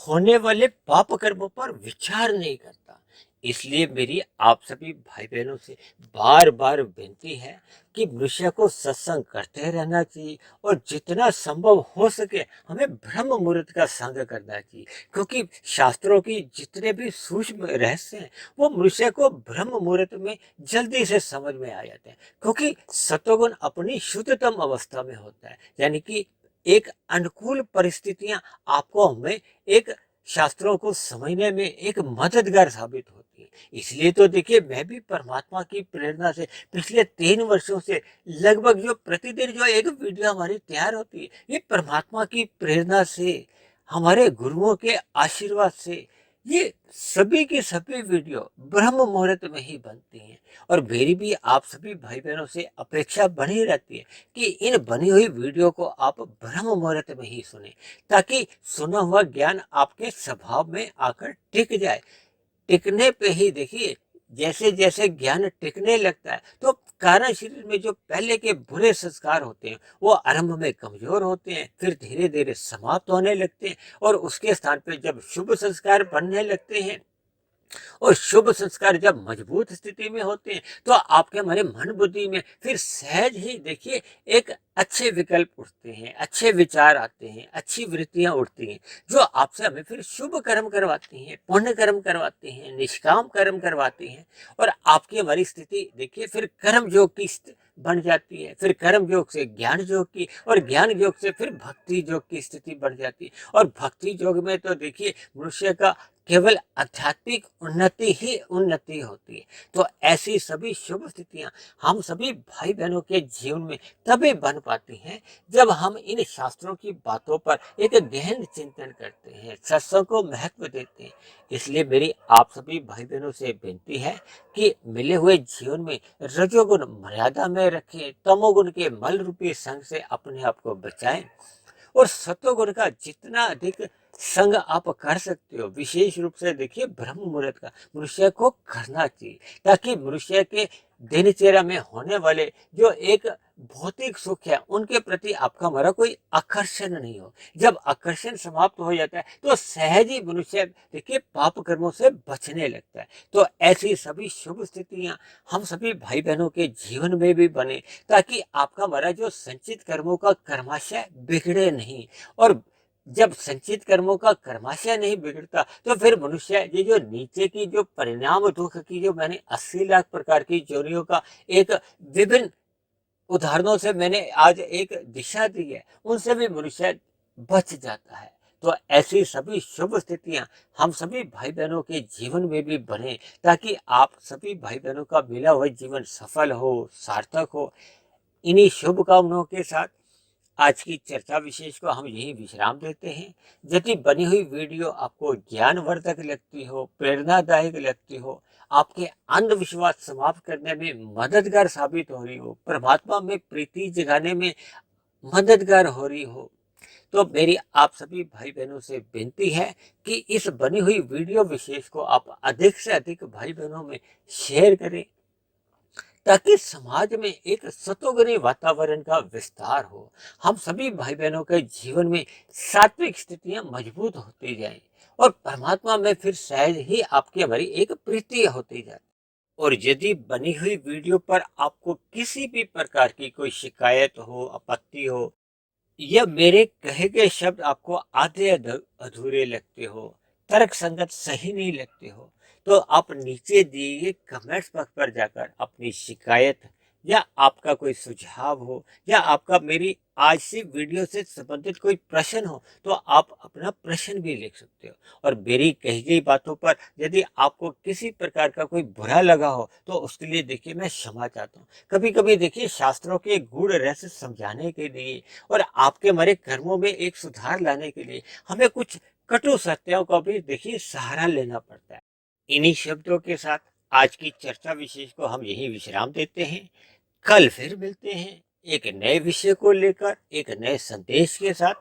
होने वाले पाप कर्मों पर विचार नहीं करता। इसलिए मेरी आप सभी भाई बहनों से बार बार विनती है कि मनुष्य को सत्संग करते रहना चाहिए और जितना संभव हो सके हमें ब्रह्म मुहूर्त का संग करना चाहिए, क्योंकि शास्त्रों की जितने भी सूक्ष्म रहस्य हैं वो मनुष्य को ब्रह्म मुहूर्त में जल्दी से समझ में आ जाते हैं। क्योंकि सत्वगुण अपनी शुद्धतम अवस्था में होता है, यानी कि एक अनुकूल परिस्थितियां आपको हमें एक शास्त्रों को समझने में एक मददगार साबित होती है। इसलिए तो देखिए मैं भी परमात्मा की प्रेरणा से पिछले 3 वर्षों से लगभग जो प्रतिदिन जो एक वीडियो हमारी तैयार होती है, ये परमात्मा की प्रेरणा से, हमारे गुरुओं के आशीर्वाद से ये सभी की सभी वीडियो ब्रह्म मुहूर्त में ही बनती हैं। और मेरी भी आप सभी भाई बहनों से अपेक्षा बनी रहती है कि इन बनी हुई वीडियो को आप ब्रह्म मुहूर्त में ही सुने, ताकि सुना हुआ ज्ञान आपके स्वभाव में आकर टिक जाए। टिकने पे ही देखिए जैसे जैसे ज्ञान टिकने लगता है तो कारण शरीर में जो पहले के बुरे संस्कार होते हैं वो आरंभ में कमजोर होते हैं, फिर धीरे धीरे समाप्त होने लगते हैं। और उसके स्थान पे जब शुभ संस्कार बनने लगते हैं और शुभ संस्कार जब मजबूत स्थिति में होते हैं तो आपके हमारे मन बुद्धि में फिर सहज ही देखिए एक अच्छे विकल्प उठते हैं, अच्छे विचार आते हैं, अच्छी वृत्तियां उठती हैं, जो आपसे हमें फिर शुभ कर्म करवाती हैं, पुण्य कर्म करवाती हैं, निष्काम कर्म करवाती हैं। और आपकी हमारी स्थिति देखिए फिर कर्म योग की बन जाती है, फिर कर्म योग से ज्ञान योग की, और ज्ञान योग से फिर भक्ति योग की स्थिति बढ़ जाती है। और भक्ति योग में तो देखिए मनुष्य का केवल आध्यात्मिक उन्नति ही उन्नति होती है। तो ऐसी सभी शुभ स्थितियां हम सभी भाई बहनों के जीवन में तभी बन पाती हैं जब हम इन शास्त्रों की बातों पर एक गहन चिंतन करते हैं, सत्संग को महत्व देते हैं। इसलिए मेरी आप सभी भाई बहनों से विनती है कि मिले हुए जीवन में रजोगुण मर्यादा में रखें, तमोगुण के मल रूपी संग से अपने आप को बचाएं, और सत्वगुण का जितना अधिक संग आप कर सकते हो, विशेष रूप से देखिए ब्रह्म मुहूर्त का मनुष्य को करना चाहिए, ताकि मनुष्य के दिनचर्या में होने वाले जो एक भौतिक सुख है उनके प्रति आपका हमारा कोई आकर्षण नहीं हो। जब आकर्षण समाप्त हो जाता है तो सहज ही मनुष्य देखिए पाप कर्मों से बचने लगता है। तो ऐसी सभी शुभ स्थितियां हम सभी भाई बहनों के जीवन में भी बने, ताकि आपका हमारा जो संचित कर्मों का कर्माशय बिगड़े नहीं, और जब संचित कर्मों का कर्माशय नहीं बिगड़ता तो फिर मनुष्य ये जो नीचे की जो परिणाम दुख की जो मैंने 80 लाख प्रकार की जोनियों का एक विभिन्न उदाहरणों से मैंने आज एक दिशा दी है, उनसे भी मनुष्य बच जाता है। तो ऐसी सभी शुभ स्थितियां हम सभी भाई बहनों के जीवन में भी बने, ताकि आप सभी भाई बहनों का मिला हुआ जीवन सफल हो, सार्थक हो। इन्हीं शुभकामनाओं के साथ आज की चर्चा विशेष को हम यही विश्राम देते हैं। यदि बनी हुई वीडियो आपको ज्ञानवर्धक लगती हो, प्रेरणादायक लगती हो, आपके अंधविश्वास समाप्त करने में मददगार साबित हो रही हो, परमात्मा में प्रीति जगाने में मददगार हो रही हो, तो मेरी आप सभी भाई बहनों से विनती है कि इस बनी हुई वीडियो विशेष को आप अधिक से अधिक भाई बहनों में शेयर करें, ताकि समाज में एक सतोगुणी वातावरण का विस्तार हो। हम सभी भाई बहनों के जीवन में सात्विक स्थितियां मजबूत होती जाएं और परमात्मा में फिर शायद ही आपकी हमारी एक प्रीति होती जाए। और यदि बनी हुई वीडियो पर आपको किसी भी प्रकार की कोई शिकायत हो, आपत्ति हो, या मेरे कहे गए शब्द आपको आधे अधूरे लगते हो, तर्क संगत सही नहीं लगते हो, तो आप नीचे दिए गए कमेंट्स बॉक्स पर जाकर अपनी शिकायत या आपका कोई सुझाव हो, या आपका मेरी आज से वीडियो से संबंधित कोई प्रश्न हो, तो आप अपना प्रश्न भी लिख सकते हो। और मेरी कही गई बातों पर यदि आपको किसी प्रकार का कोई बुरा लगा हो, तो उसके लिए देखिए मैं क्षमा चाहता हूँ। कभी कभी देखिए शास्त्रों के गूढ़ रहस्य समझाने के लिए और आपके हमारे कर्मों में एक सुधार लाने के लिए हमें कुछ कटु सत्यों का भी देखिए सहारा लेना पड़ता है। इन्हीं शब्दों के साथ आज की चर्चा विशेष को हम यही विश्राम देते हैं। कल फिर मिलते हैं एक नए विषय को लेकर, एक नए संदेश के साथ।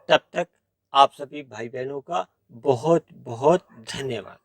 तब तक आप सभी भाई बहनों का बहुत बहुत धन्यवाद।